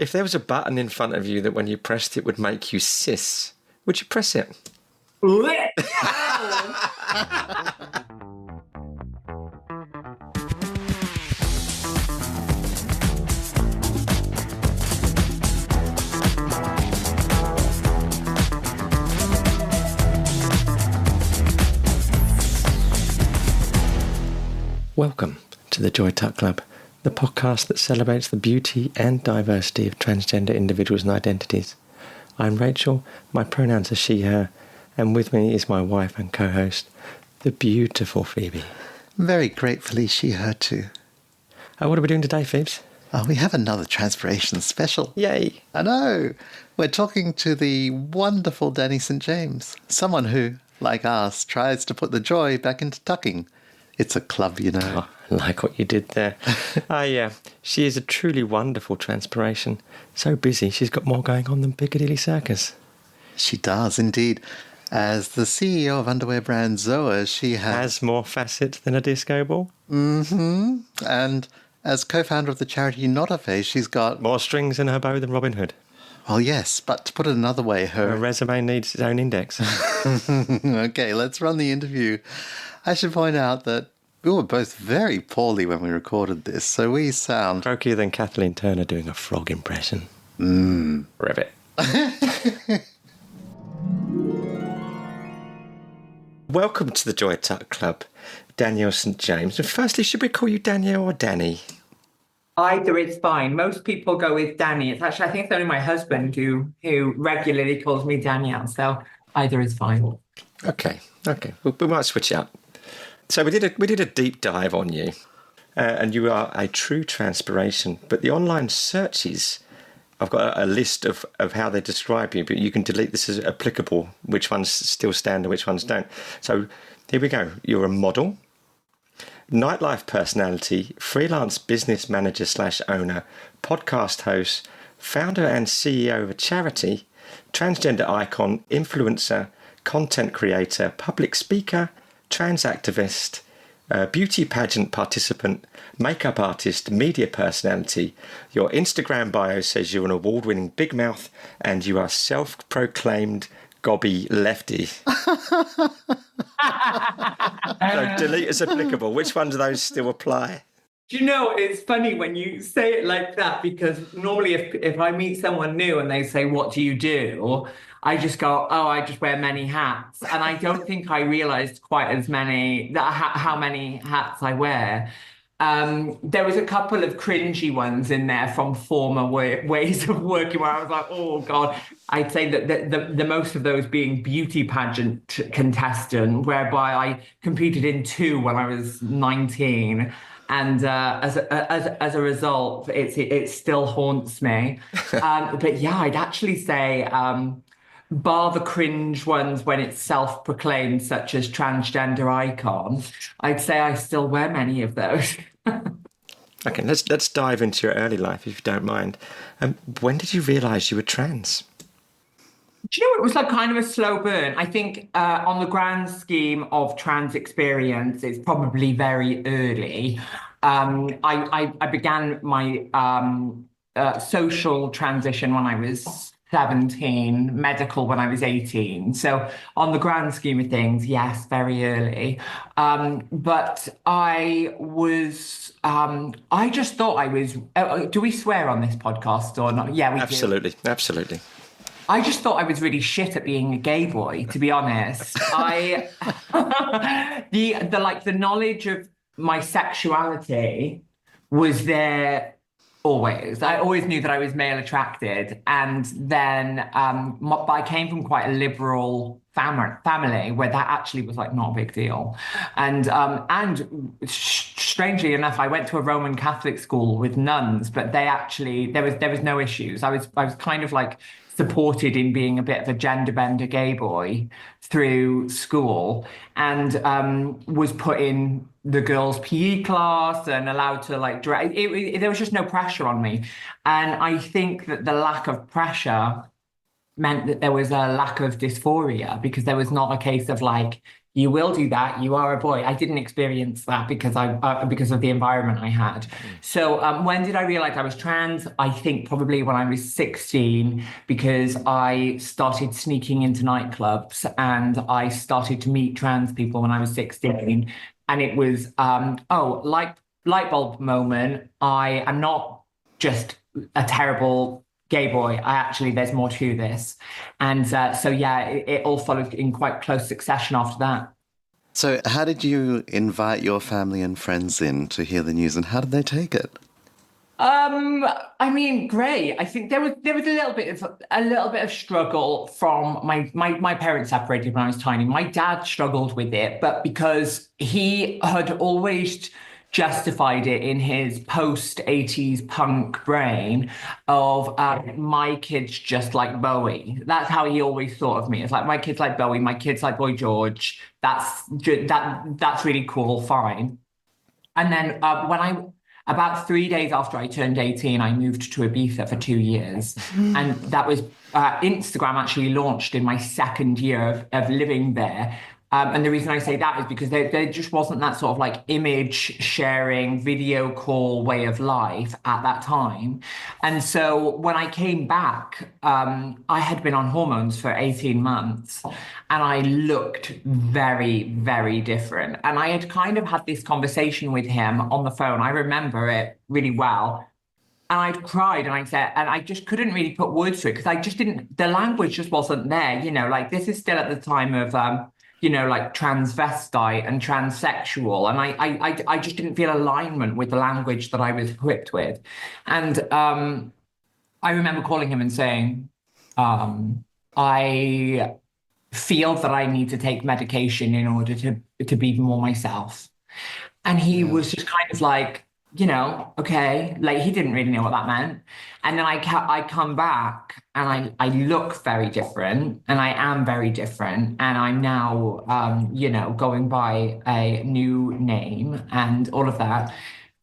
If there was a button in front of you that when you pressed it would make you cis, would you press it? Welcome to the Joy Tuck Club, the podcast that celebrates the beauty and diversity of transgender individuals and identities. I'm Rachel, my pronouns are she, her, and with me is my wife and co-host, the beautiful Phoebe. Very gratefully she, her too. What are we doing today, Phoebes? We have another Transpiration special. Yay! I know! We're talking to the wonderful Dani St James, someone who, like us, tries to put the joy back into tucking. It's a club, you know. Oh, I like what you did there. Yeah, she is a truly wonderful Transpiration. So busy, she's got more going on than Piccadilly Circus. She does, indeed. As the CEO of underwear brand Zoah, she has more facets than a disco ball. Mm-hmm. And as co-founder of the charity Not a Face, she's got more strings in her bow than Robin Hood. Well, yes, but to put it another way, her resume needs its own index. Okay, let's run the interview. I should point out that we were both very poorly when we recorded this, so we sound croakier than Kathleen Turner doing a frog impression. Ribbit. Welcome to the Joy Tuck Club, Daniel St James. And firstly, should we call you Daniel or Dani? Either is fine. Most people go with Dani. It's actually, I think it's only my husband who regularly calls me Danielle, so either is fine. Okay. We might switch it up. So we did a deep dive on you, and you are a true Transpiration. But the online searches, I've got a list of how they describe you, but you can delete this as applicable, which ones still stand and which ones don't. So here we go. You're a model, nightlife personality, freelance business manager / owner, podcast host, founder and CEO of a charity, transgender icon, influencer, content creator, public speaker, trans activist, beauty pageant participant, makeup artist, media personality. Your Instagram bio says you're an award-winning big mouth and you are self-proclaimed gobby lefty. So delete as applicable. Which ones of those still apply? Do you know, it's funny when you say it like that, because normally if I meet someone new and they say, "What do you do?" I just go, "Oh, I just wear many hats." And I don't think I realised quite how many hats I wear. There was a couple of cringy ones in there from former ways of working where I was like, oh, God. I'd say that the most of those being beauty pageant contestant, whereby I competed in 2 when I was 19. And as a result, it still haunts me. But yeah, I'd actually say, bar the cringe ones when it's self-proclaimed, such as transgender icon, I'd say I still wear many of those. Okay, let's dive into your early life, if you don't mind. When did you realise you were trans? Do you know, it was like kind of a slow burn. I think on the grand scheme of trans experience, it's probably very early. I began my social transition when I was 17, medical when I was 18. So on the grand scheme of things, yes, very early. But I just thought I was, do we swear on this podcast or not? Yeah, we do. Absolutely. I just thought I was really shit at being a gay boy, to be honest. The knowledge of my sexuality was there always. I always knew that I was male attracted. And then I came from quite a liberal family where that actually was like not a big deal. And strangely enough, I went to a Roman Catholic school with nuns, but they actually, there was no issues. I was kind of like supported in being a bit of a gender bender gay boy through school, and was put in the girls' PE class and allowed to like dress. There was just no pressure on me. And I think that the lack of pressure meant that there was a lack of dysphoria, because there was not a case of like you will do that. You are a boy. I didn't experience that because of the environment I had. So when did I realize I was trans? I think probably when I was 16, because I started sneaking into nightclubs and I started to meet trans people when I was 16. And it was, light bulb moment. I am not just a terrible gay boy. There's more to this. And so, yeah, it all followed in quite close succession after that. So how did you invite your family and friends in to hear the news, and how did they take it? I mean, great. I think there was a little bit of struggle from my parents separated when I was tiny. My dad struggled with it, but because he had always justified it in his post-80s punk brain of my kids just like Bowie. That's how he always thought of me. It's like my kids like Bowie, my kids like Boy George. That's really cool, fine. And then about 3 days after I turned 18, I moved to Ibiza for 2 years. And that was Instagram actually launched in my second year of living there. And the reason I say that is because there just wasn't that sort of like image sharing, video call way of life at that time. And so when I came back, I had been on hormones for 18 months and I looked very, very different. And I had kind of had this conversation with him on the phone. I remember it really well. And I'd cried and I said, and I just couldn't really put words to it because the language just wasn't there. Like this is still at the time of, like transvestite and transsexual. And I just didn't feel alignment with the language that I was equipped with. And I remember calling him and saying, I feel that I need to take medication in order to be more myself. And he was just kind of like, okay, like he didn't really know what that meant. And then I come back and I look very different and I am very different. And I'm now, going by a new name and all of that.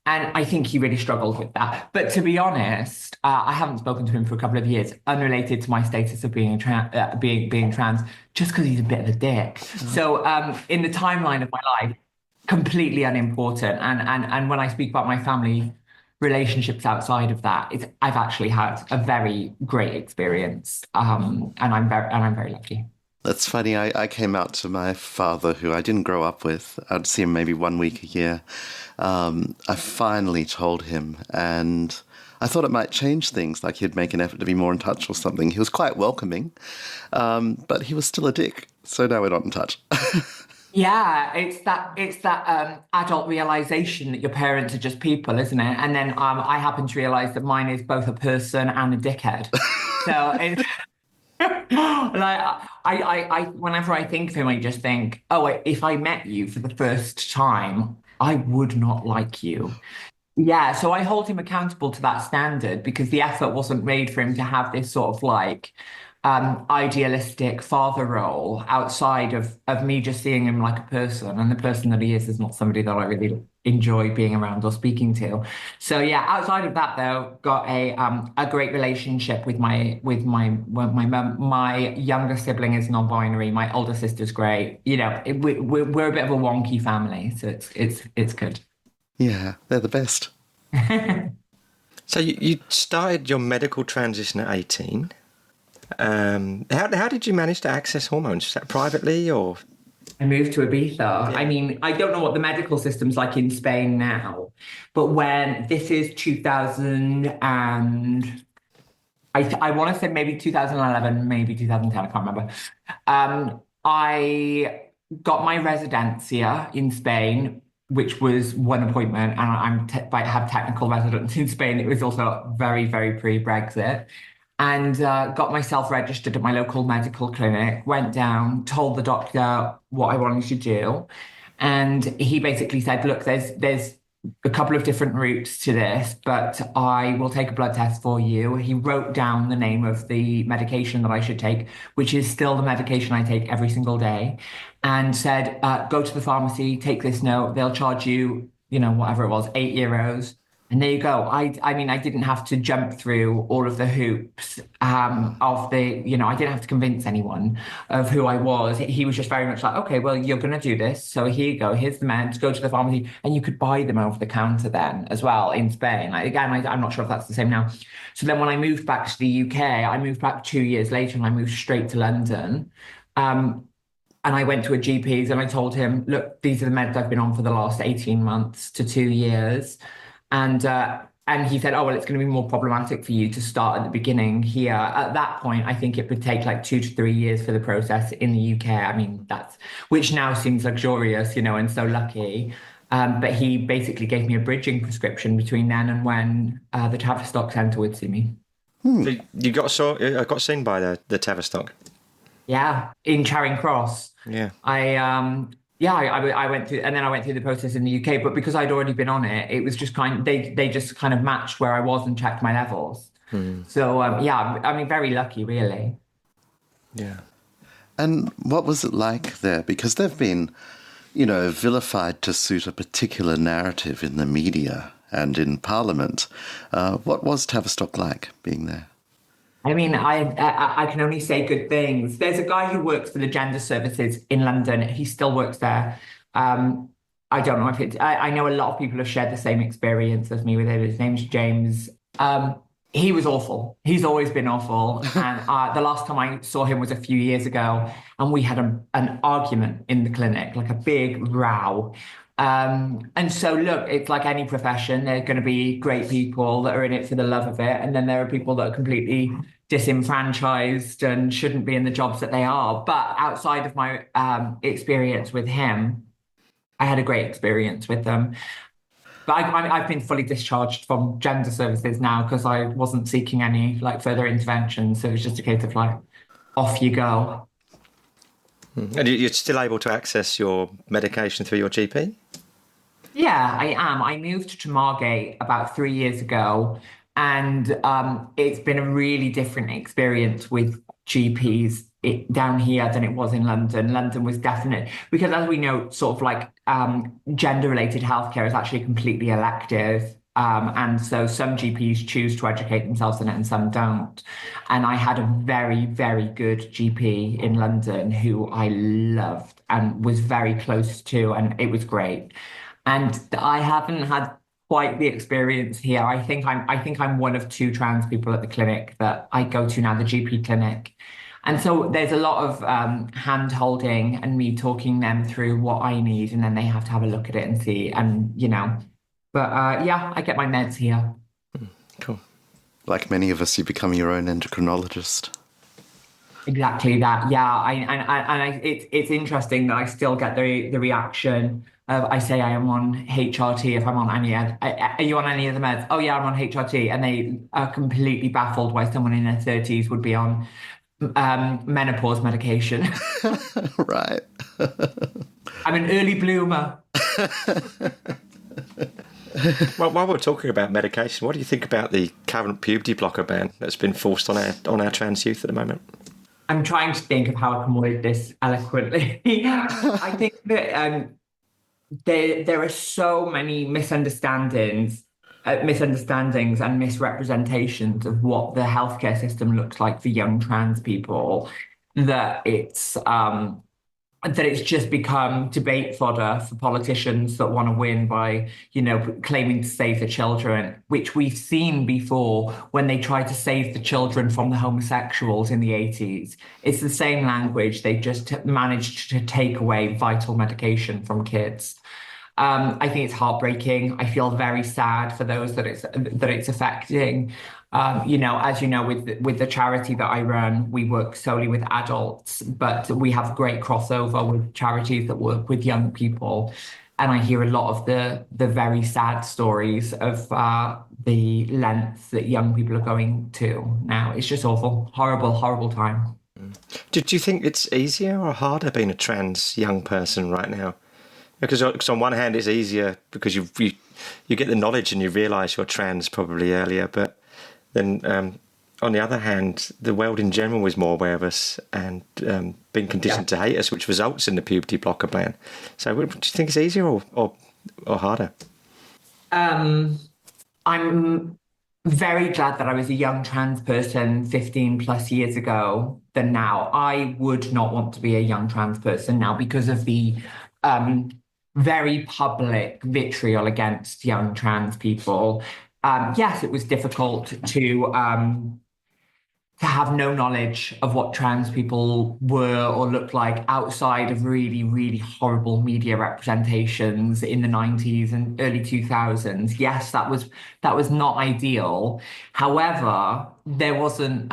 And I think he really struggled with that. But to be honest, I haven't spoken to him for a couple of years, unrelated to my status of being being trans, just because he's a bit of a dick. So in the timeline of my life, completely unimportant. And when I speak about my family relationships outside of that, I've actually had a very great experience. And I'm very lucky. That's funny. I came out to my father, who I didn't grow up with. I'd see him maybe 1 week a year. I finally told him, and I thought it might change things, like he'd make an effort to be more in touch or something. He was quite welcoming, but he was still a dick. So now we're not in touch. Yeah, it's that adult realization that your parents are just people, isn't it? And then I happen to realize that mine is both a person and a dickhead. So it's like I whenever I think of him, I just think, oh, if I met you for the first time, I would not like you. Yeah, so I hold him accountable to that standard because the effort wasn't made for him to have this sort of like idealistic father role outside of me just seeing him like a person, and the person that he is not somebody that I really enjoy being around or speaking to. So yeah, outside of that though, got a great relationship with my mum. My younger sibling is non-binary. My older sister's great. We're a bit of a wonky family, so it's good. Yeah, they're the best. So you started your medical transition at 18. How did you manage to access hormones? Was that privately or? I moved to Ibiza. Yeah. I mean, I don't know what the medical system's like in Spain now, but when this is 2000 and I want to say maybe 2011, maybe 2010, I can't remember. I got my residencia in Spain, which was one appointment, and I have technical residence in Spain. It was also very, very pre-Brexit. And got myself registered at my local medical clinic, went down, told the doctor what I wanted to do. And he basically said, look, there's a couple of different routes to this, but I will take a blood test for you. He wrote down the name of the medication that I should take, which is still the medication I take every single day, and said, go to the pharmacy, take this note. They'll charge you, whatever it was, €8. And there you go. I mean, I didn't have to jump through all of the hoops of the, I didn't have to convince anyone of who I was. He was just very much like, okay, well, you're going to do this. So here you go. Here's the meds. Go to the pharmacy. And you could buy them over the counter then as well in Spain. Like, again, I'm not sure if that's the same now. So then when I moved back to the UK, I moved back 2 years later and I moved straight to London. And I went to a GP's and I told him, look, these are the meds I've been on for the last 18 months to 2 years. And he said, oh, well, it's going to be more problematic for you to start at the beginning here. At that point, I think it would take like 2 to 3 years for the process in the UK. I mean, which now seems luxurious, and so lucky. But he basically gave me a bridging prescription between then and when the Tavistock Centre would see me. So you got seen by the Tavistock? Yeah, in Charing Cross. Yeah. I went through, and then I went through the process in the UK, but because I'd already been on it, it was just they just kind of matched where I was and checked my levels. So, I mean, very lucky, really. Yeah. And what was it like there? Because they've been, vilified to suit a particular narrative in the media and in Parliament. What was Tavistock like being there? I mean, I can only say good things. There's a guy who works for the gender services in London. He still works there. I don't know if I know a lot of people have shared the same experience as me with it. His name's James. He was awful. He's always been awful. And the last time I saw him was a few years ago, and we had an argument in the clinic, like a big row. And so, look, it's like any profession. There are going to be great people that are in it for the love of it. And then there are people that are completely disenfranchised and shouldn't be in the jobs that they are. But outside of my experience with him, I had a great experience with them. But I've been fully discharged from gender services now because I wasn't seeking any further intervention. So it was just a case of off you go. And you're still able to access your medication through your GP? Yeah, I am. I moved to Margate about 3 years ago, and it's been a really different experience with GPs down here than it was in London. London was definite because, as we know, sort of gender-related healthcare is actually completely elective. And so some GPs choose to educate themselves in it and some don't. And I had a very, very good GP in London who I loved and was very close to, and it was great. And I haven't had quite the experience here. I think I'm one of 2 trans people at the clinic that I go to now, the GP clinic. And so there's a lot of hand holding and me talking them through what I need, and then they have to have a look at it and see, and But I get my meds here. Cool. Like many of us, you become your own endocrinologist. Exactly that. Yeah, it's interesting that I still get the reaction of I say I am on HRT if I'm on any. Are you on any of the meds? Oh yeah, I'm on HRT, and they are completely baffled why someone in their 30s would be on menopause medication. Right. I'm an early bloomer. Well, while we're talking about medication, what do you think about the current puberty blocker ban that's been forced on our trans youth at the moment? I'm trying to think of how I can word this eloquently. I think that there are so many misunderstandings and misrepresentations of what the healthcare system looks like for young trans people that it's just become debate fodder for politicians that want to win by, claiming to save the children, which we've seen before when they tried to save the children from the homosexuals in the 80s. It's the same language. They just managed to take away vital medication from kids. I think it's heartbreaking. I feel very sad for those that it's affecting. As you know, with the charity that I run, we work solely with adults, but we have great crossover with charities that work with young people. And I hear a lot of the very sad stories of the lengths that young people are going to now. It's just awful, horrible, horrible time. Do you think it's easier or harder being a trans young person right now? Because on one hand, it's easier because you get the knowledge and you realise you're trans probably earlier, but then on the other hand, the world in general is more aware of us and being conditioned to hate us, which results in the puberty blocker ban. So do you think it's easier or harder? I'm very glad that I was a young trans person 15 plus years ago than now. I would not want to be a young trans person now because of the um, very public vitriol against young trans people. Yes, it was difficult to have no knowledge of what trans people were or looked like outside of really, really horrible media representations in the 90s and early 2000s. Yes, that was not ideal. However, there wasn't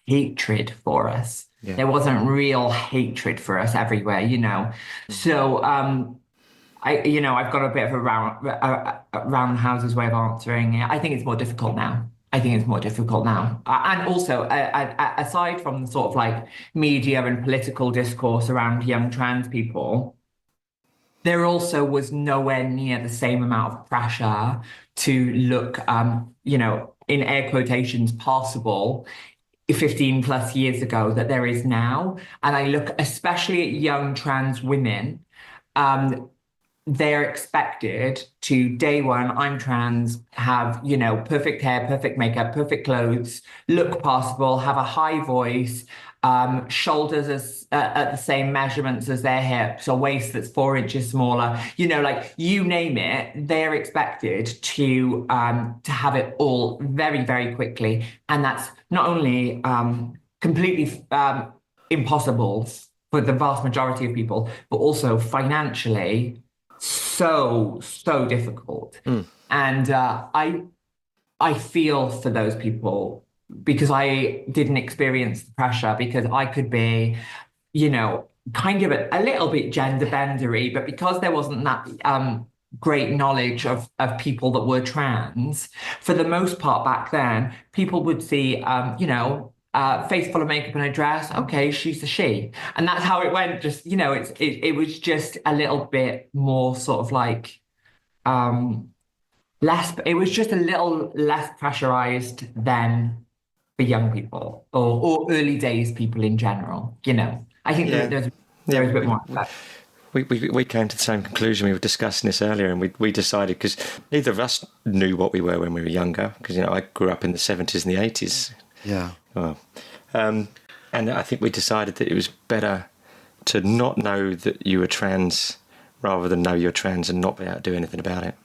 hatred for us. Yeah. There wasn't real hatred for us everywhere, you know. So I've got a bit of a round the houses way of answering it. I think it's more difficult now. I think it's more difficult now. And also, aside from the sort of like media and political discourse around young trans people, there also was nowhere near the same amount of pressure to look, in air quotations, passable 15 plus years ago that there is now. And I look especially at young trans women. They're expected to day one, I'm trans, have, perfect hair, perfect makeup, perfect clothes, look passable, have a high voice, shoulders at the same measurements as their hips, a waist that's 4 inches smaller, like you name it, they're expected to have it all very, very quickly. And that's not only completely impossible for the vast majority of people, but also financially so difficult. And I feel for those people because I didn't experience the pressure, because I could be, kind of a little bit gender bendery, but because there wasn't that great knowledge of people that were trans, for the most part back then, people would see, face full of makeup and a dress. Okay, she's a she, and that's how it went. Just it was just a little bit more sort of like less. It was just a little less pressurized than for young people or early days people in general. I think there's a bit more of that. We came to the same conclusion. We were discussing this earlier, and we decided, because neither of us knew what we were when we were younger, because I grew up in the 70s and the 80s. Yeah. Oh. And I think we decided that it was better to not know that you were trans rather than know you're trans and not be able to do anything about it.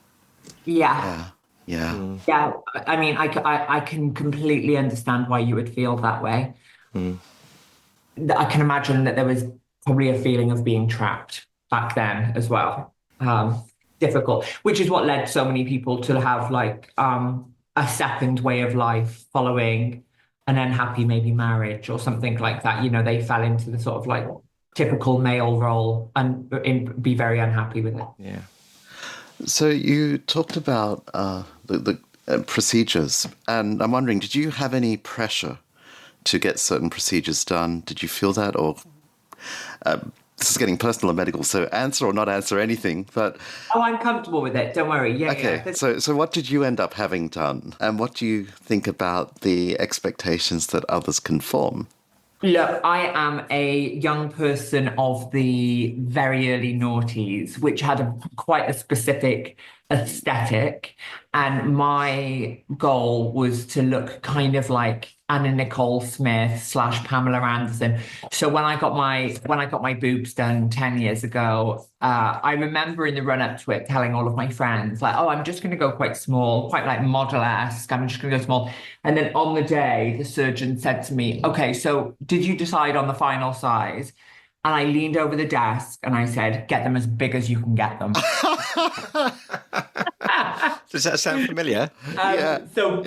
Yeah. Yeah. I mean, I can completely understand why you would feel that way. I can imagine that there was probably a feeling of being trapped back then as well. Difficult, which is what led so many people to have like a second way of life following an unhappy maybe marriage or something like that. They fell into the sort of like typical male role and be very unhappy with it. Yeah. So you talked about the procedures, and I'm wondering, did you have any pressure to get certain procedures done? Did you feel that, or this is getting personal and medical, so answer or not answer anything, but... Oh, I'm comfortable with it. Don't worry. Yeah. Okay. Yeah. So what did you end up having done? And what do you think about the expectations that others conform? Look, I am a young person of the very early noughties, which had quite a specific aesthetic. And my goal was to look kind of like Anna Nicole Smith / Pamela Anderson. So when I got my boobs done 10 years ago, I remember in the run up to it telling all of my friends, like, oh, I'm just going to go quite small, quite like model-esque. I'm just going to go small. And then on the day, the surgeon said to me, okay, so did you decide on the final size? And I leaned over the desk and I said, get them as big as you can get them. Does that sound familiar? Yeah. So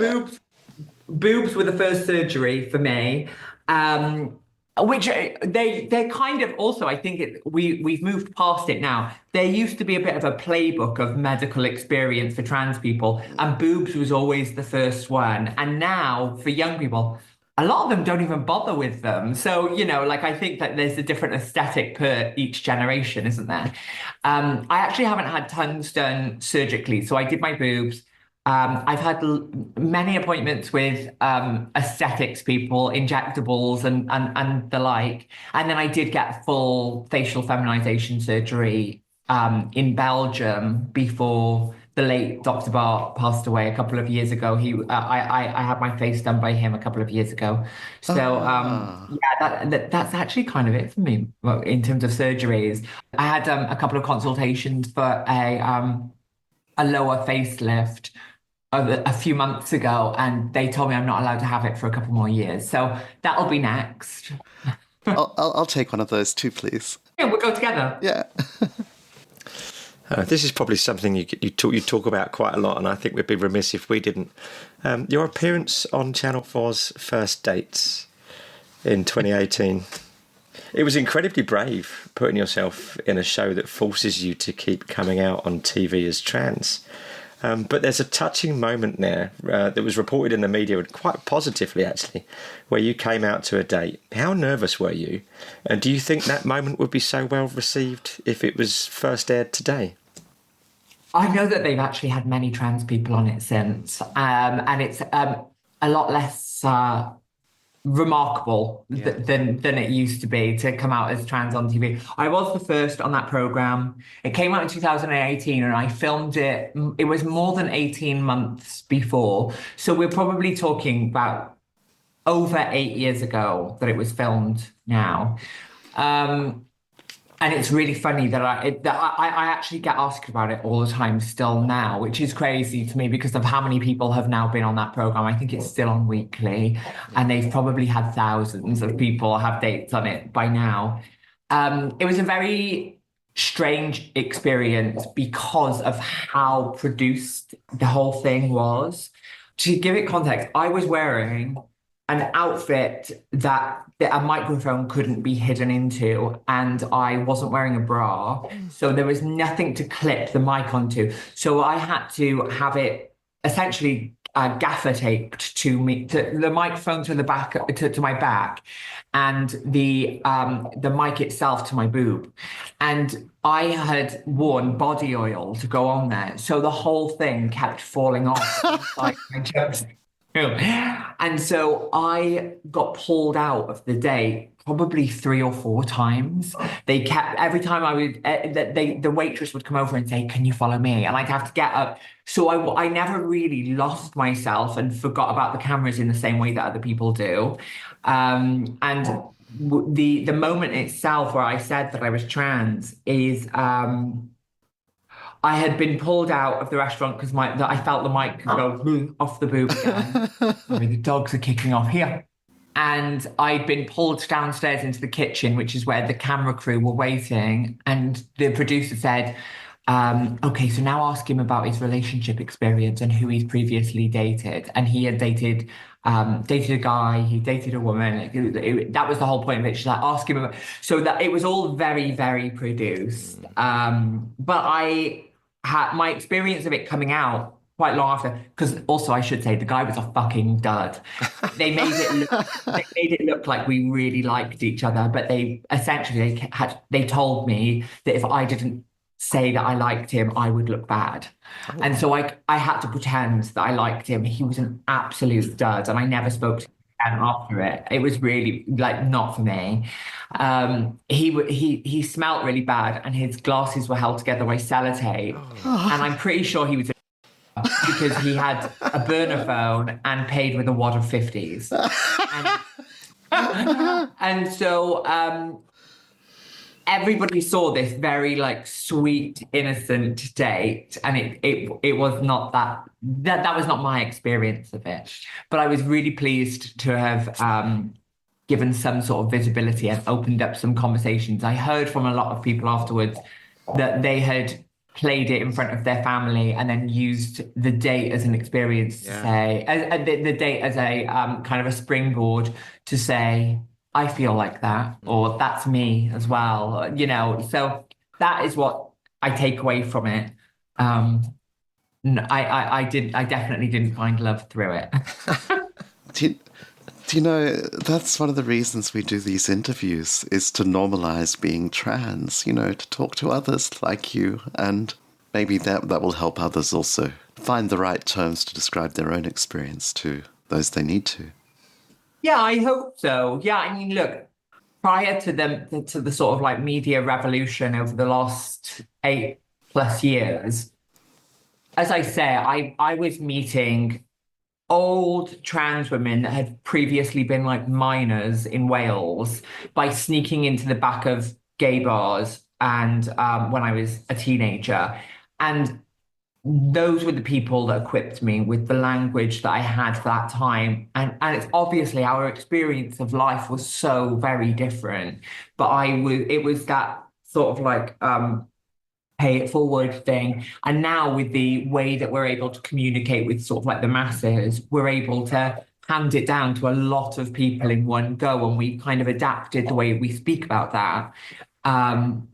boobs were the first surgery for me, which they're kind of also, I think we've moved past it now. There used to be a bit of a playbook of medical experience for trans people, and boobs was always the first one. And now for young people, a lot of them don't even bother with them. So, I think that there's a different aesthetic per each generation, isn't there? I actually haven't had tons done surgically. So I did my boobs. I've had many appointments with aesthetics people, injectables and the like. And then I did get full facial feminization surgery in Belgium before the late Dr. Bart passed away a couple of years ago. I had my face done by him a couple of years ago. So Ah. yeah, that's actually kind of it for me. Well, in terms of surgeries, I had a couple of consultations for a lower facelift a few months ago, and they told me I'm not allowed to have it for a couple more years. So that'll be next. I'll take one of those too, please. Yeah, we'll go together. Yeah. This is probably something you talk about quite a lot, and I think we'd be remiss if we didn't. Your appearance on Channel 4's First Dates in 2018. It was incredibly brave putting yourself in a show that forces you to keep coming out on TV as trans. But there's a touching moment there that was reported in the media, quite positively actually, where you came out to a date. How nervous were you? And do you think that moment would be so well received if it was first aired today? I know that they've actually had many trans people on it since, and it's a lot less remarkable than it used to be to come out as trans on TV. I was the first on that program. It came out in 2018 and I filmed it. It was more than 18 months before. So we're probably talking about over 8 years ago that it was filmed now. And it's really funny that I actually get asked about it all the time still now, which is crazy to me because of how many people have now been on that program. I think it's still on weekly, and they've probably had thousands of people have dates on it by now. It was a very strange experience because of how produced the whole thing was. To give it context, I was wearing an outfit that a microphone couldn't be hidden into, and I wasn't wearing a bra, so there was nothing to clip the mic onto. So I had to have it essentially gaffer taped to me, to the microphone to the back, to my back, and the mic itself to my boob. And I had worn body oil to go on there, so the whole thing kept falling off like my jersey. And so I got pulled out of the date probably 3 or 4 times. They kept, every time I would, the waitress would come over and say, "Can you follow me?" And I'd have to get up. So I never really lost myself and forgot about the cameras in the same way that other people do. And the moment itself where I said that I was trans is, I had been pulled out of the restaurant because I felt the mic could go off the boob again. Sorry, the dogs are kicking off here. And I'd been pulled downstairs into the kitchen, which is where the camera crew were waiting. And the producer said, okay, so now ask him about his relationship experience and who he's previously dated. And he had dated a guy, he dated a woman. That was the whole point of it. She's like, ask him about. So that it was all very, very produced. But I had my experience of it coming out quite long after, because also I should say the guy was a fucking dud. They made it look like we really liked each other, but they essentially they told me that if I didn't say that I liked him, I would look bad. And so I had to pretend that I liked him. He was an absolute dud, and I never spoke to him after it. It was really like not for me. He smelt really bad, and his glasses were held together by sellotape. And I'm pretty sure he was because he had a burner phone and paid with a wad of 50s. And so everybody saw this very like sweet, innocent date, and it was not that was not my experience of it. But I was really pleased to have given some sort of visibility and opened up some conversations. I heard from a lot of people afterwards that they had played it in front of their family and then used the date as an experience to say, the date as a kind of a springboard to say, I feel like that, or that's me as well, you know. So that is what I take away from it. I definitely didn't find love through it. Do you know, that's one of the reasons we do these interviews, is to normalize being trans, you know, to talk to others like you, and maybe that will help others also find the right terms to describe their own experience to those they need to. Yeah, I hope so. Yeah, I mean, look, prior to the sort of like media revolution over the last 8+ years, as I say, I was meeting old trans women that had previously been like minors in Wales by sneaking into the back of gay bars and when I was a teenager. And those were the people that equipped me with the language that I had for that time. And it's obviously our experience of life was so very different. But it was that sort of like pay it forward thing. And now with the way that we're able to communicate with sort of like the masses, we're able to hand it down to a lot of people in one go. And we kind of adapted the way we speak about that. Um,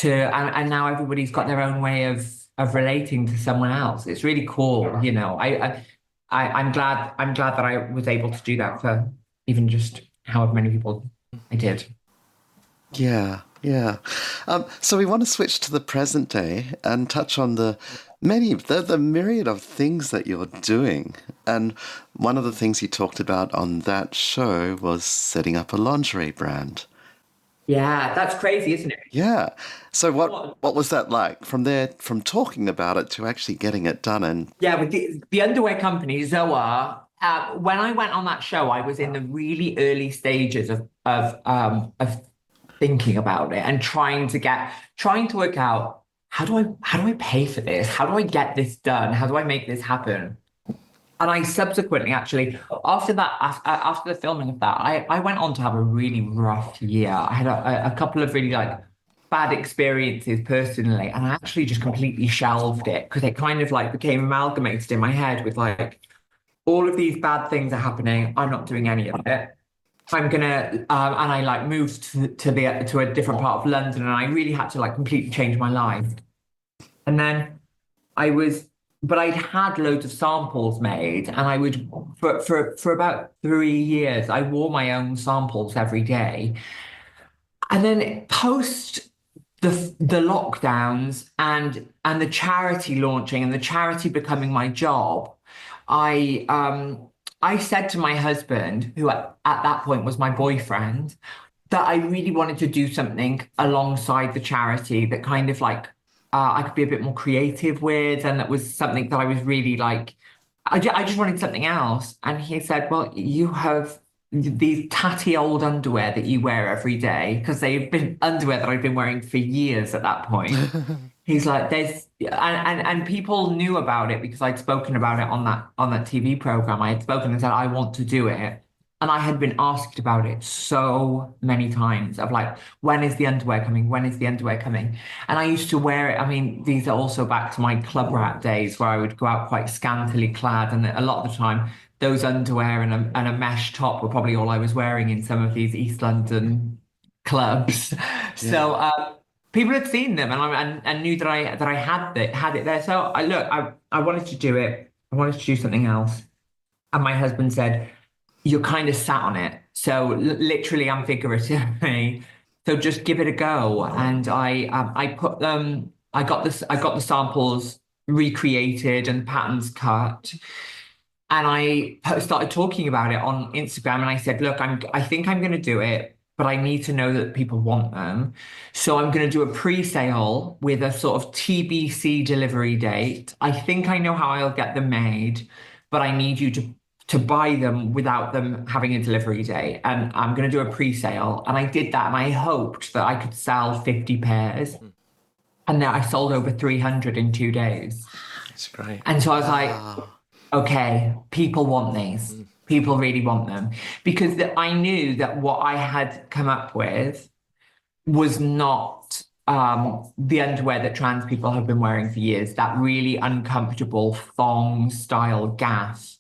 and now everybody's got their own way of relating to someone else. It's really cool, you know. I'm glad that I was able to do that for even just however many people I did. Yeah, yeah. So we want to switch to the present day and touch on the myriad of things that you're doing. And one of the things you talked about on that show was setting up a lingerie brand. Yeah, that's crazy, isn't it? Yeah. So what was that like from there, from talking about it to actually getting it done? And Yeah, with the underwear company, Zoah, when I went on that show, I was in the really early stages of thinking about it and trying to work out how do I pay for this? How do I get this done? How do I make this happen? And I subsequently, actually, after that, after the filming of that, I went on to have a really rough year. I had a couple of really like bad experiences personally, and I actually just completely shelved it because it kind of like became amalgamated in my head with like all of these bad things are happening. I'm not doing any of it. I'm gonna, and I like moved to a different part of London, and I really had to like completely change my life. And then I was, but I'd had loads of samples made, and I would for about 3 years, I wore my own samples every day. And then post the lockdowns and the charity launching and the charity becoming my job, I said to my husband, who at that point was my boyfriend, that I really wanted to do something alongside the charity that kind of like I could be a bit more creative with, and that was something that I was really like. I just wanted something else, and he said, "Well, you have these tatty old underwear that you wear every day because they've been underwear that I've been wearing for years at that point." He's like, "There's," and people knew about it because I'd spoken about it on that TV program. I had spoken and said, "I want to do it." And I had been asked about it so many times of like, when is the underwear coming? When is the underwear coming? And I used to wear it. I mean, these are also back to my club rat days where I would go out quite scantily clad. And a lot of the time, those underwear and a mesh top were probably all I was wearing in some of these East London clubs. yeah. So people had seen them and knew that I had it there. So I wanted to do it. I wanted to do something else. And my husband said, "You're kind of sat on it." So literally and figuratively. So just give it a go. And I put them, I got the samples recreated and patterns cut. And started talking about it on Instagram. And I said, "Look, I think I'm going to do it, but I need to know that people want them. So I'm going to do a pre-sale with a sort of TBC delivery date. I think I know how I'll get them made, but I need you to buy them without them having a delivery date. And I'm going to do a pre-sale." And I did that, and I hoped that I could sell 50 pairs. And then I sold over 300 in 2 days. That's great. And so I was like, okay, people want these. People really want them because I knew that what I had come up with was not the underwear that trans people have been wearing for years, that really uncomfortable thong style gaff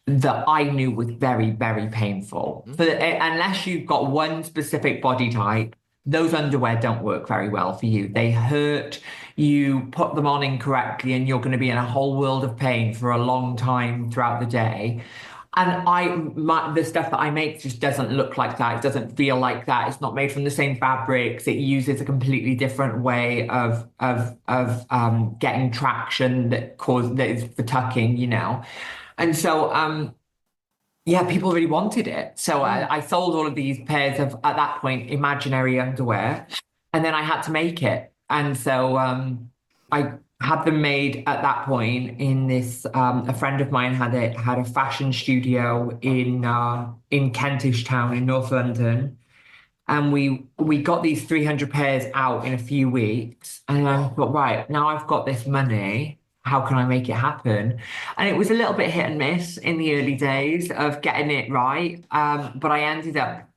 that I knew was very, very painful. But unless you've got one specific body type, those underwear don't work very well for you. They hurt. You put them on incorrectly, and you're going to be in a whole world of pain for a long time throughout the day. And the stuff that I make just doesn't look like that. It doesn't feel like that. It's not made from the same fabrics. It uses a completely different way of getting traction that is for tucking, you know. And so yeah, people really wanted it. So I sold all of these pairs of, at that point, imaginary underwear, and then I had to make it. And so had them made at that point in this. A friend of mine had a fashion studio in Kentish Town in North London, and we got these 300 pairs out in a few weeks. And I thought, right, now I've got this money. How can I make it happen? And it was a little bit hit and miss in the early days of getting it right. But I ended up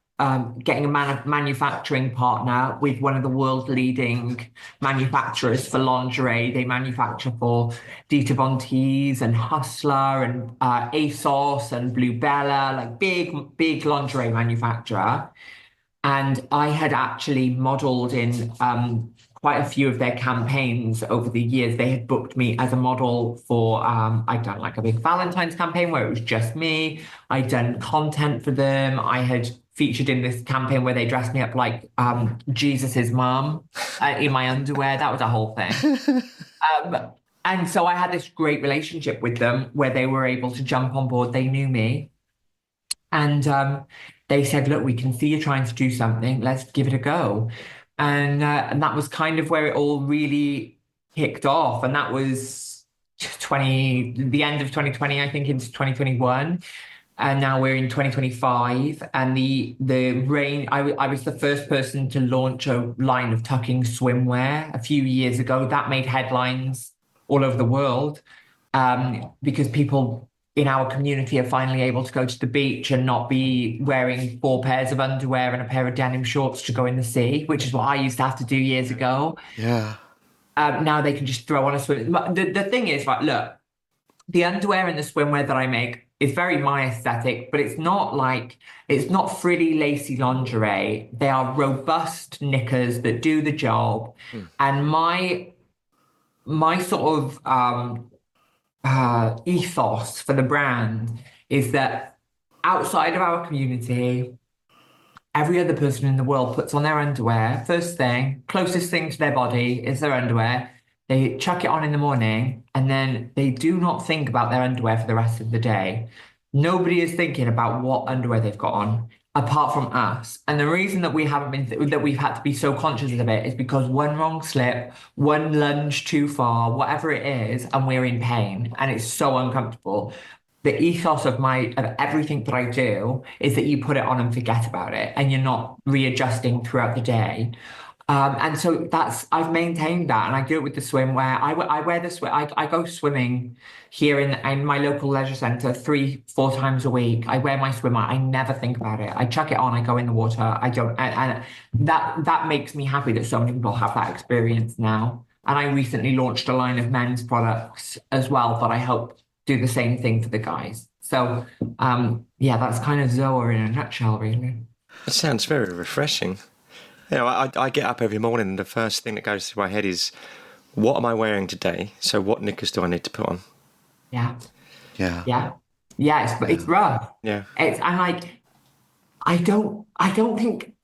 getting a manufacturing partner with one of the world's leading manufacturers for lingerie. They manufacture for Dita Von Teese and Hustler and ASOS and Blue Bella, like big lingerie manufacturer. And I had actually modeled in quite a few of their campaigns over the years. They had booked me as a model for, I'd done like a big Valentine's campaign where it was just me. I'd done content for them. I had featured in this campaign where they dressed me up like Jesus's mum in my underwear. That was a whole thing. And so I had this great relationship with them where they were able to jump on board. They knew me. And they said, look, we can see you're trying to do something. Let's give it a go. And that was kind of where it all really kicked off. And that was the end of 2020, I think, into 2021. And now we're in 2025. And the rain, I was the first person to launch a line of tucking swimwear a few years ago. That made headlines all over the world because people in our community are finally able to go to the beach and not be wearing 4 pairs of underwear and a pair of denim shorts to go in the sea, which is what I used to have to do years ago. Yeah. Now they can just throw on a swim. The thing is, right, look, the underwear and the swimwear that I make is very my aesthetic, but it's not frilly, lacy lingerie. They are robust knickers that do the job. And my sort of ethos for the brand is that outside of our community, every other person in the world puts on their underwear. First thing, closest thing to their body is their underwear. They chuck it on in the morning and then they do not think about their underwear for the rest of the day. Nobody is thinking about what underwear they've got on apart from us. And the reason that we've had to be so conscious of it is because one wrong slip, one lunge too far, whatever it is, and we're in pain and it's so uncomfortable. The ethos of everything that I do is that you put it on and forget about it and you're not readjusting throughout the day. And so I've maintained that, and I do it with the swimwear. I wear the swim. I go swimming here in my local leisure centre 3-4 times a week. I wear my swimwear. I never think about it. I chuck it on. I go in the water. I don't, and that makes me happy that so many people have that experience now. And I recently launched a line of men's products as well that I hope do the same thing for the guys. So yeah, that's kind of Zoah in a nutshell, really. It sounds very refreshing. You know, I get up every morning and the first thing that goes through my head is, what am I wearing today? So what knickers do I need to put on? Yeah. Yeah. Yeah. Yeah, it's rough. Yeah. I don't think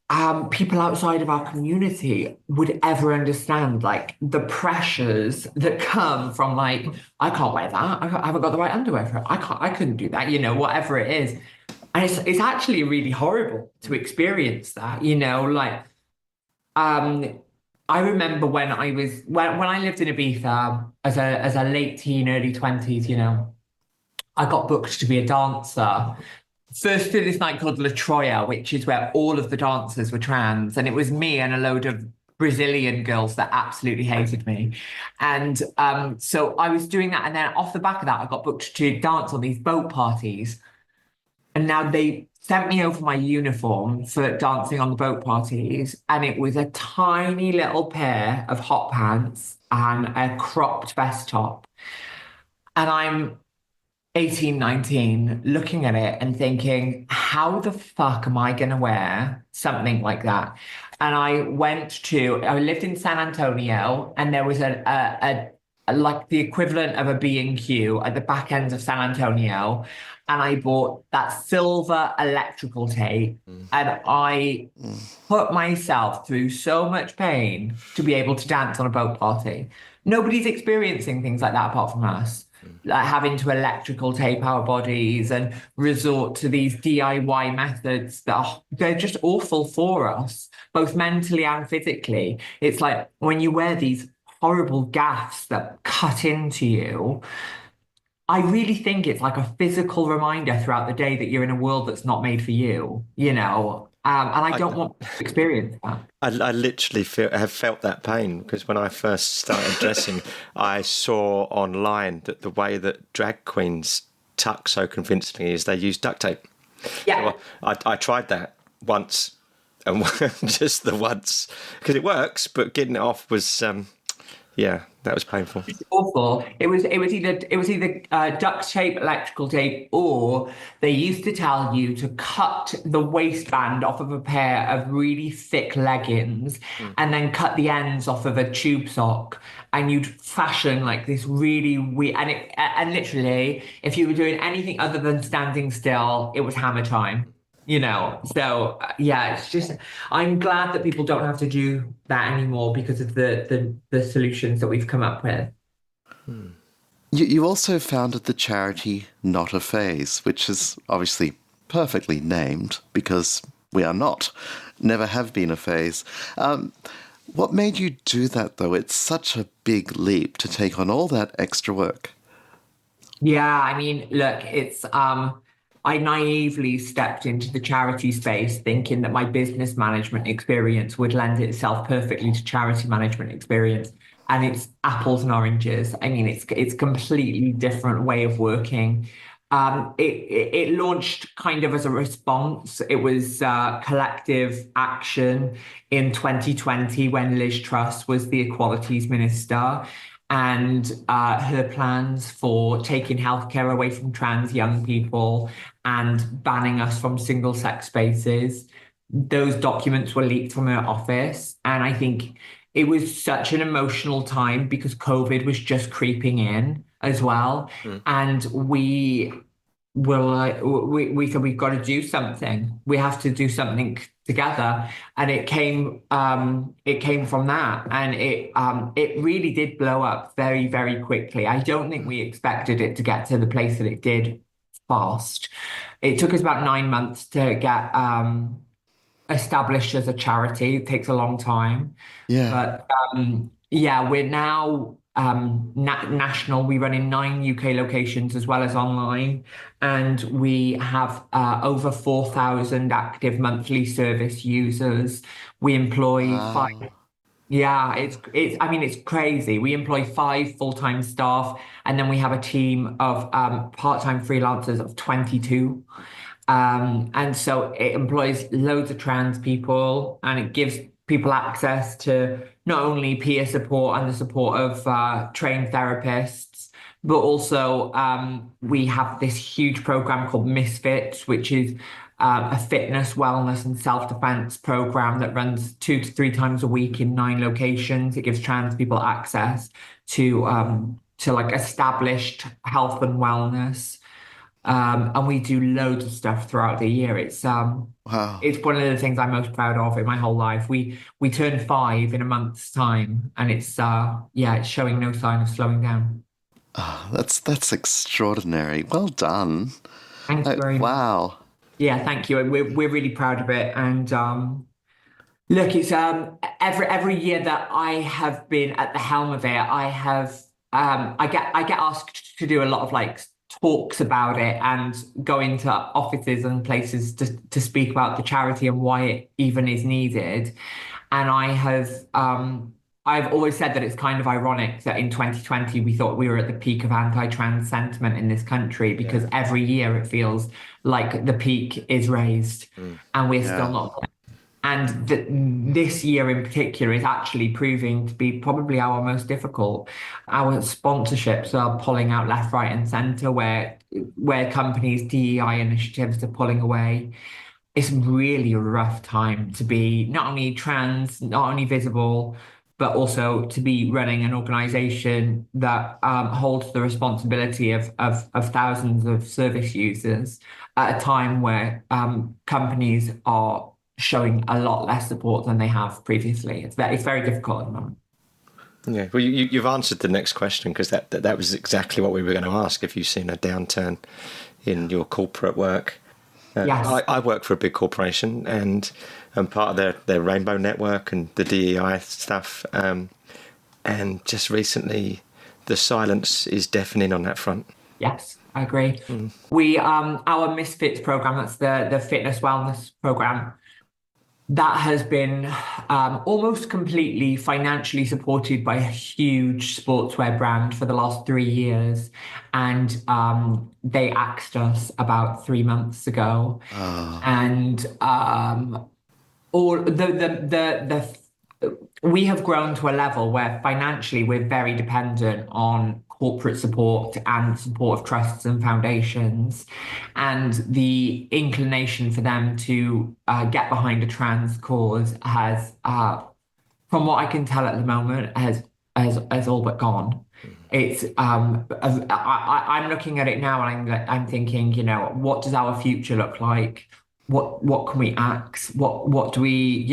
people outside of our community would ever understand like the pressures that come from like, I can't wear that. I haven't got the right underwear for it. I couldn't do that, whatever it is. And it's actually really horrible to experience that, like I remember when I lived in Ibiza as a late teen, early 20s, I got booked to be a dancer. First to this night called La Troya, which is where all of the dancers were trans. And it was me and a load of Brazilian girls that absolutely hated me. And so I was doing that. And then off the back of that, I got booked to dance on these boat parties. And now they sent me over my uniform for dancing on the boat parties. And it was a tiny little pair of hot pants and a cropped vest top. And I'm 18, 19, looking at it and thinking, how the fuck am I going to wear something like that? And I lived in San Antonio, and there was a like the equivalent of a B&Q at the back end of San Antonio. And I bought that silver electrical tape, and I put myself through so much pain to be able to dance on a boat party. Nobody's experiencing things like that apart from us. Like having to electrical tape our bodies and resort to these DIY methods they're just awful for us, both mentally and physically. It's like when you wear these horrible gaffes that cut into you, I really think it's like a physical reminder throughout the day that you're in a world that's not made for you, you know. And I I, don't want to experience that. I literally have felt that pain because when I first started dressing, I saw online that the way that drag queens tuck so convincingly is they use duct tape. Yeah. So I tried that once, and just the once, because it works, but getting it off was, yeah, that was painful. It's awful. It was either duct tape, electrical tape, or they used to tell you to cut the waistband off of a pair of really thick leggings and then cut the ends off of a tube sock, and you'd fashion like this really weird. And literally, if you were doing anything other than standing still, it was hammer time. You know, so yeah, it's just I'm glad that people don't have to do that anymore because of the solutions that we've come up with. You also founded the charity Not a Phase, which is obviously perfectly named because we are not, never have been a phase. What made you do that, though? It's such a big leap to take on all that extra work. Yeah, I mean, look, it's I naively stepped into the charity space thinking that my business management experience would lend itself perfectly to charity management experience. And it's apples and oranges. I mean, it's completely different way of working. It launched kind of as a response. It was collective action in 2020 when Liz Truss was the Equalities Minister, and her plans for taking healthcare away from trans young people and banning us from single-sex spaces. Those documents were leaked from her office, and I think it was such an emotional time because COVID was just creeping in as well, and we we said we've got to do something. We have to do something together, and it came from that, and it really did blow up very, very quickly. I don't think we expected it to get to the place that it did fast. It took us about 9 months to get established as a charity. It takes a long time, Yeah. but yeah, we're now national. We run in 9 UK locations as well as online, and we have over 4,000 active monthly service users. We employ five. Wow. Yeah, it's. I mean, it's crazy. We employ 5 full-time staff, and then we have a team of part-time freelancers of 22. And so it employs loads of trans people, and it gives people access to not only peer support and the support of trained therapists, but also we have this huge program called Misfits, which is a fitness, wellness, and self-defense program that runs 2 to 3 times a week in 9 locations. It gives trans people access to like established health and wellness. And we do loads of stuff throughout the year. Wow. It's one of the things I'm most proud of in my whole life. We turn 5 in a month's time, and it's yeah, it's showing no sign of slowing down. Oh, that's extraordinary. Well done. Thanks very much. Wow. Yeah, thank you. And we're really proud of it. And look, it's every year that I have been at the helm of it, I get asked to do a lot of like talks about it and go into offices and places to speak about the charity and why it even is needed. And I've always said that it's kind of ironic that in 2020 we thought we were at the peak of anti-trans sentiment in this country, because every year it feels like the peak is raised and we're still not there. And this year in particular is actually proving to be probably our most difficult. Our sponsorships are pulling out left, right, and centre, where companies' DEI initiatives are pulling away. It's really a rough time to be not only trans, not only visible, but also to be running an organisation that holds the responsibility of thousands of service users at a time where companies are showing a lot less support than they have previously. It's very difficult at the moment. Yeah, well, you've answered the next question, because that was exactly what we were going to ask. If you've seen a downturn in your corporate work. Yes. I work for a big corporation, and I'm part of their rainbow network and the DEI stuff. and just recently the silence is deafening on that front. Yes, I agree. We our Misfits program, that's the fitness wellness program, that has been almost completely financially supported by a huge sportswear brand for the last 3 years. And they axed us about 3 months ago. And all we have grown to a level where financially we're very dependent on corporate support and support of trusts and foundations, and the inclination for them to get behind a trans cause has, from what I can tell at the moment, has all but gone. It's I'm looking at it now and I'm thinking, what does our future look like? What can we axe? What do we,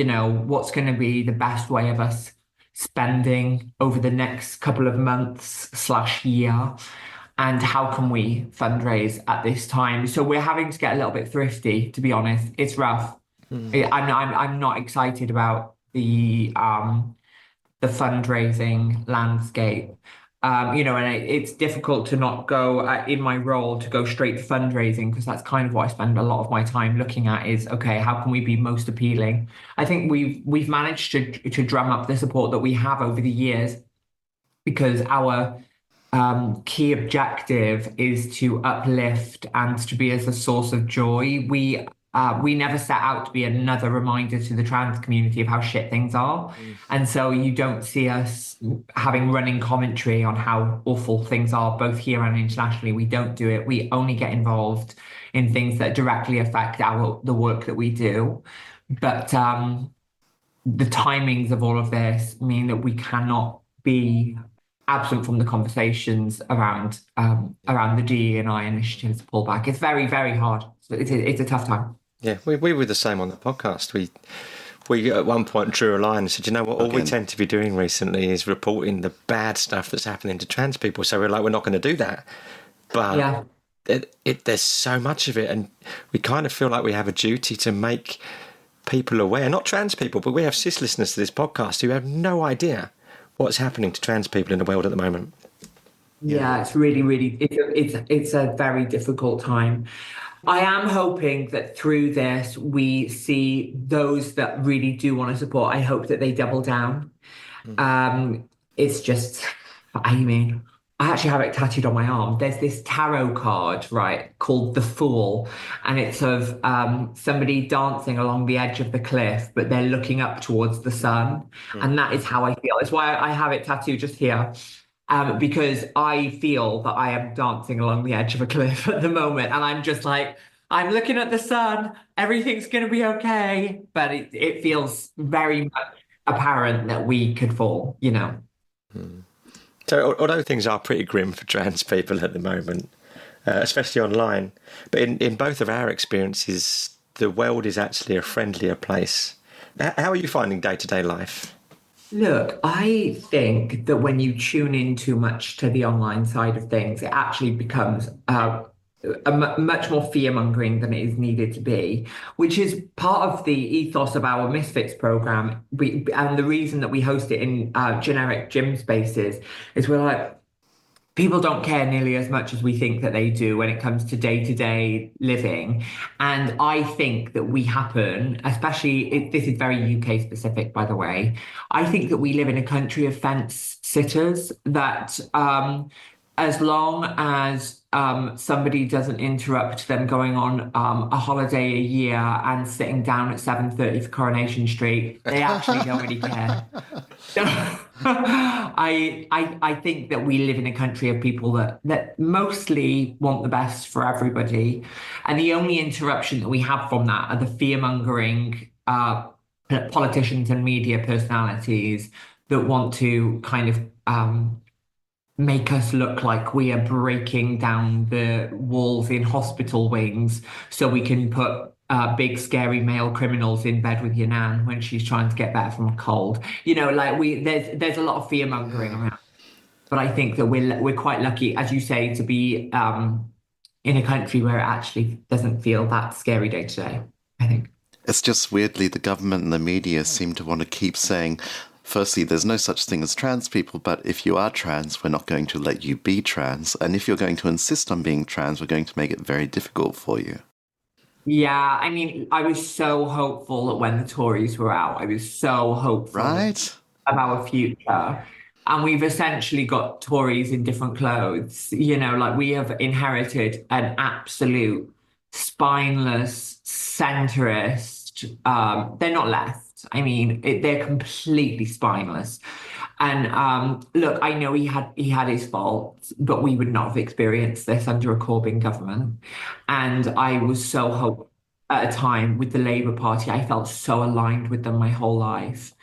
what's going to be the best way of us spending over the next couple of months/year? And how can we fundraise at this time? So we're having to get a little bit thrifty, to be honest. It's rough. I'm not excited about the fundraising landscape. And it's difficult to not go in my role to go straight to fundraising, because that's kind of what I spend a lot of my time looking at is, okay, how can we be most appealing? I think we've managed to drum up the support that we have over the years, because our key objective is to uplift and to be as a source of joy. We never set out to be another reminder to the trans community of how shit things are. And so you don't see us having running commentary on how awful things are, both here and internationally. We don't do it. We only get involved in things that directly affect the work that we do. But the timings of all of this mean that we cannot be absent from the conversations around the DE&I initiatives to pull back. It's very, very hard. It's a tough time. Yeah, we were the same on the podcast. We at one point drew a line and said, what, all we tend to be doing recently is reporting the bad stuff that's happening to trans people. So we're not going to do that. But there's so much of it, and we kind of feel like we have a duty to make people aware, not trans people, but we have cis listeners to this podcast who have no idea what's happening to trans people in the world at the moment. Yeah, it's really, really, it's a very difficult time. I am hoping that through this, we see those that really do want to support. I hope that they double down. It's just, I actually have it tattooed on my arm. There's this tarot card, right, called the Fool. And it's of somebody dancing along the edge of the cliff, but they're looking up towards the sun. And that is how I feel. It's why I have it tattooed just here. Because I feel that I am dancing along the edge of a cliff at the moment. And I'm just like, I'm looking at the sun, everything's going to be okay. But it feels very much apparent that we could fall, So although things are pretty grim for trans people at the moment, especially online, but in both of our experiences, the world is actually a friendlier place. How are you finding day-to-day life? Look, I think that when you tune in too much to the online side of things, it actually becomes much more fear-mongering than it is needed to be, which is part of the ethos of our Misfits program. And the reason that we host it in generic gym spaces is we're like, people don't care nearly as much as we think that they do when it comes to day-to-day living. And I think that we happen, especially, this is very UK specific, by the way, I think that we live in a country of fence sitters, that as long as somebody doesn't interrupt them going on a holiday a year and sitting down at 7:30 for Coronation Street, they actually don't really care. I think that we live in a country of people that mostly want the best for everybody. And the only interruption that we have from that are the fear-mongering politicians and media personalities that want to kind of make us look like we are breaking down the walls in hospital wings so we can put big scary male criminals in bed with your nan when she's trying to get better from a cold. There's a lot of fear mongering around. But I think that we're quite lucky, as you say, to be in a country where it actually doesn't feel that scary day to day, I think. It's just weirdly the government and the media seem to want to keep saying firstly, there's no such thing as trans people, but if you are trans, we're not going to let you be trans. And if you're going to insist on being trans, we're going to make it very difficult for you. Yeah, I mean, I was so hopeful that when the Tories were out, I was so hopeful Right? of our future. And we've essentially got Tories in different clothes. You know, like we have inherited an absolute spineless centrist. They're not left. I mean, they're completely spineless. And look, I know he had his faults, but we would not have experienced this under a Corbyn government. And I was so hopeful at a time with the Labour Party. I felt so aligned with them my whole life.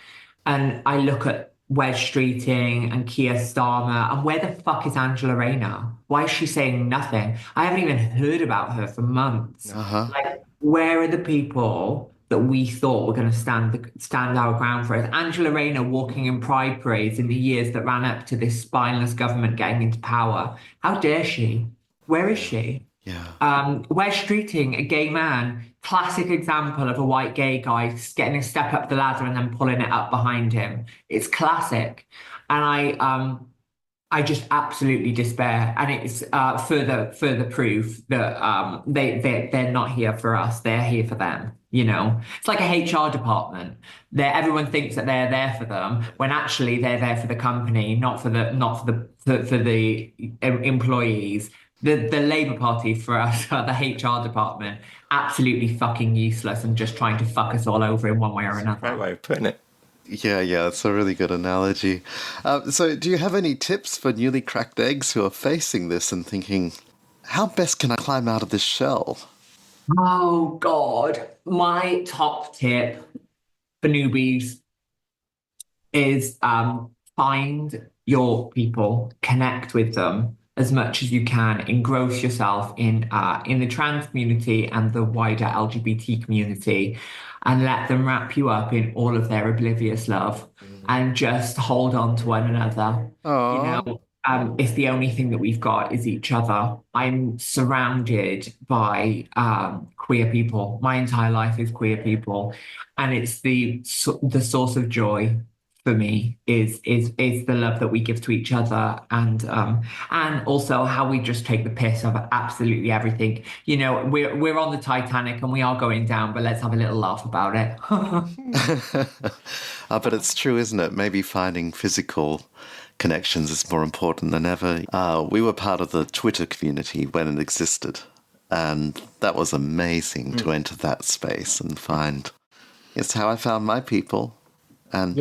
And I look at Wedge Streeting and Keir Starmer, and where the fuck is Angela Rayner? Why is she saying nothing? I haven't even heard about her for months. Like, where are the people that we thought were going to stand our ground for us? Angela Rayner walking in pride parades in the years that ran up to this spineless government getting into power. How dare she? Where is she? Yeah. Wedge Streeting, a gay man, classic example of a white gay guy getting a step up the ladder and then pulling it up behind him. It's classic. And I just absolutely despair. And it's further proof that they're not here for us. They're here for them. You know, it's like a HR department. Everyone thinks that they're there for them when actually they're there for the company, not for the employees. The Labour Party for us, the HR department, absolutely fucking useless and just trying to fuck us all over in one way or another. Great way of putting it. Yeah, it's a really good analogy. So do you have any tips for newly cracked eggs who are facing this and thinking, how best can I climb out of this shell? Oh, God. My top tip for newbies is find your people, connect with them as much as you can, engross yourself in the trans community and the wider LGBT community, and let them wrap you up in all of their oblivious love, and just hold on to one another. Aww. You know, it's the only thing that we've got is each other. I'm surrounded by queer people. My entire life is queer people, and it's the source of joy for me is the love that we give to each other, and also how we just take the piss of absolutely everything. You know, we're on the Titanic and we are going down, but let's have a little laugh about it. But it's true, isn't it? Maybe finding physical connections is more important than ever. We were part of the Twitter community when it existed, and that was amazing to enter that space and find. It's how I found my people. And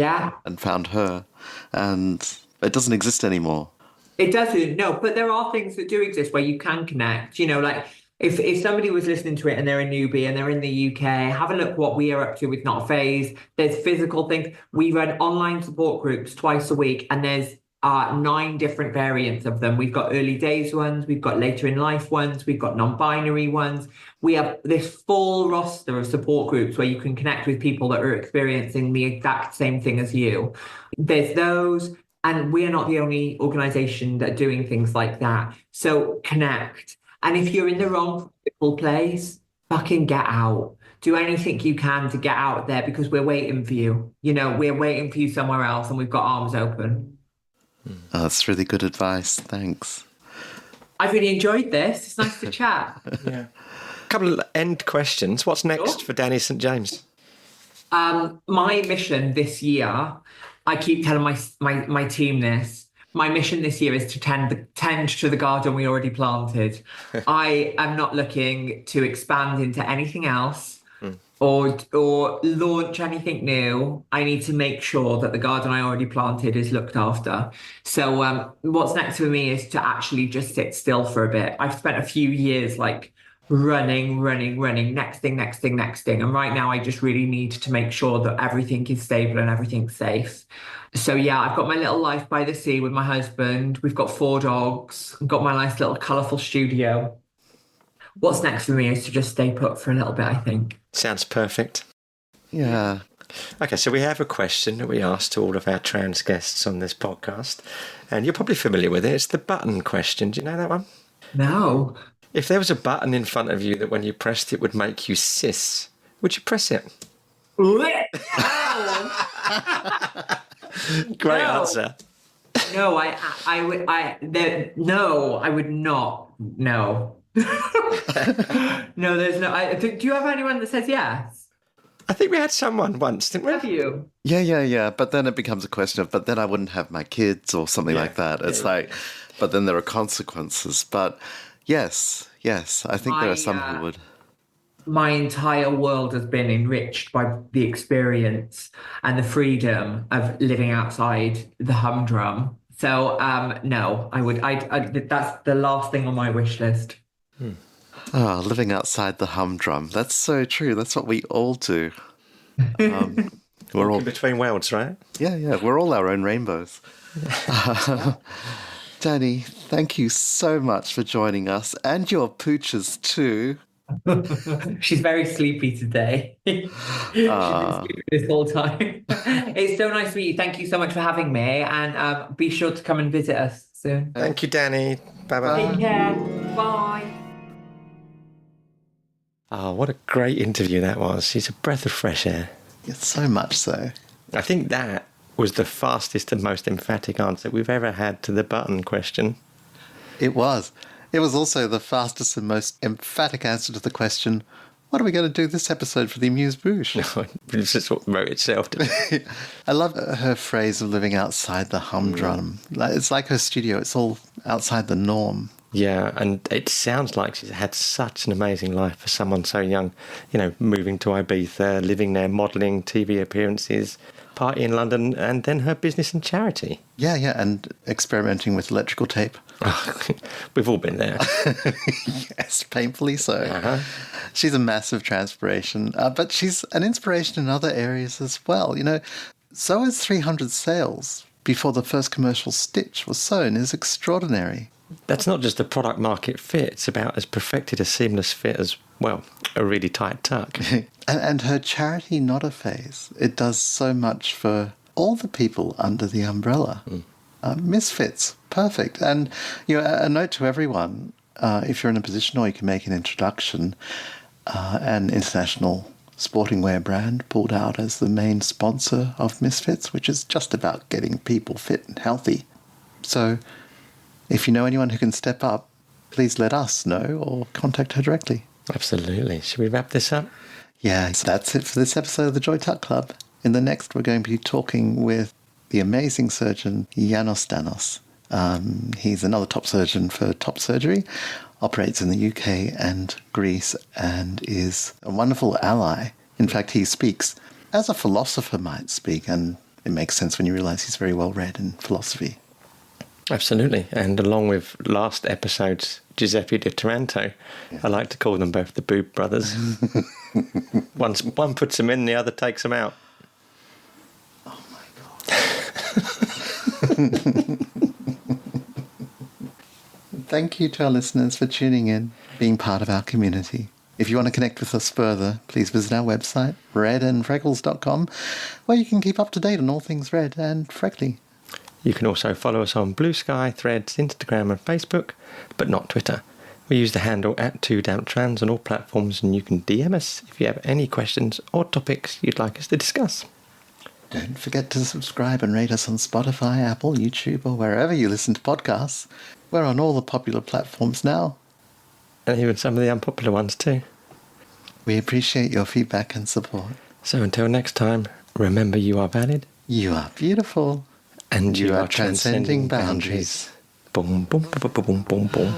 found her, and it doesn't exist anymore. It doesn't, no, but there are things that do exist where you can connect. You know, like if somebody was listening to it and they're a newbie and they're in the UK, have a look what we are up to with Not Phased. There's physical things. We run online support groups twice a week, and there's 9 different variants of them. We've got early days ones, we've got later in life ones, we've got non-binary ones. We have this full roster of support groups where you can connect with people that are experiencing the exact same thing as you. There's those, and we're not the only organisation that are doing things like that. So connect. And if you're in the wrong place, fucking get out. Do anything you can to get out there, because we're waiting for you. You know, we're waiting for you somewhere else, and we've got arms open. Oh, that's really good advice. Thanks. I've really enjoyed this. It's nice to chat. Yeah. A couple of end questions. What's next for Dani St James? My mission this year, I keep telling my team this. My mission this year is to tend to the garden we already planted. I am not looking to expand into anything else. Or launch anything new. I need to make sure that the garden I already planted is looked after. So what's next for me is to actually just sit still for a bit. I've spent a few years like running, next thing. And right now I just really need to make sure that everything is stable and everything's safe. So yeah, I've got my little life by the sea with my husband. We've got 4 dogs. I've got my nice little colourful studio. What's next for me is to just stay put for a little bit, I think. Sounds perfect. Yeah. Okay, so we have a question that we ask to all of our trans guests on this podcast, and you're probably familiar with it. It's the button question. Do you know that one? No. If there was a button in front of you that when you pressed it would make you cis, would you press it? Great No. answer. No, I would not. No. No, there's no. Do you have anyone that says yes? I think we had someone once, didn't we? Have you? Yeah. But then it becomes a question of, but then I wouldn't have my kids or something like that. It's like, but then there are consequences. But yes, I think there are some who would. My entire world has been enriched by the experience and the freedom of living outside the humdrum. So, no, I would. That's the last thing on my wish list. Oh, living outside the humdrum. That's so true. That's what we all do. We're all in between worlds, right? Yeah. We're all our own rainbows. Dani, thank you so much for joining us, and your pooches too. She's very sleepy today. She's been sleeping this whole time. It's so nice to meet you. Thank you so much for having me, and be sure to come and visit us soon. Thank you, Dani. Bye-bye. Take care. Bye. Oh, what a great interview that was. She's a breath of fresh air. Yeah, so much so. I think that was the fastest and most emphatic answer we've ever had to the button question. It was. It was also the fastest and most emphatic answer to the question, what are we going to do this episode for the Amuse-Bouche? It just wrote itself. I love her phrase of living outside the humdrum. It's like her studio. It's all outside the norm. Yeah, and it sounds like she's had such an amazing life for someone so young. You know, moving to Ibiza, living there, modelling, TV appearances, party in London, and then her business and charity. Yeah, and experimenting with electrical tape. We've all been there. Yes, painfully so. Uh-huh. She's a massive transpiration, but she's an inspiration in other areas as well. You know, Zoah's 300 sales before the first commercial stitch was sewn is extraordinary. That's not just a product market fit, it's about as perfected a seamless fit as, well, a really tight tuck. And her charity Not a Phase, it does so much for all the people under the umbrella. Misfits, perfect. And a note to everyone, if you're in a position or you can make an introduction, an international sporting wear brand pulled out as the main sponsor of Misfits, which is just about getting people fit and healthy. So if you know anyone who can step up, please let us know or contact her directly. Absolutely. Should we wrap this up? Yeah, so that's it for this episode of the Joy Tuck Club. In the next, we're going to be talking with the amazing surgeon Janos Danos. He's another top surgeon for top surgery, operates in the UK and Greece, and is a wonderful ally. In fact, he speaks as a philosopher might speak, and it makes sense when you realise he's very well read in philosophy. Absolutely. And along with last episode's Giuseppe Di Taranto, I like to call them both the Boob Brothers. One puts them in, the other takes them out. Oh my God. Thank you to our listeners for tuning in, being part of our community. If you want to connect with us further, please visit our website, redandfreckles.com, where you can keep up to date on all things red and freckly. You can also follow us on Blue Sky, Threads, Instagram and Facebook, but not Twitter. We use the handle @2damptrans on all platforms, and you can DM us if you have any questions or topics you'd like us to discuss. Don't forget to subscribe and rate us on Spotify, Apple, YouTube, or wherever you listen to podcasts. We're on all the popular platforms now. And even some of the unpopular ones too. We appreciate your feedback and support. So until next time, remember you are valid. You are beautiful. And you are transcending boundaries. Boom, boom, boom, boom, boom, boom, boom.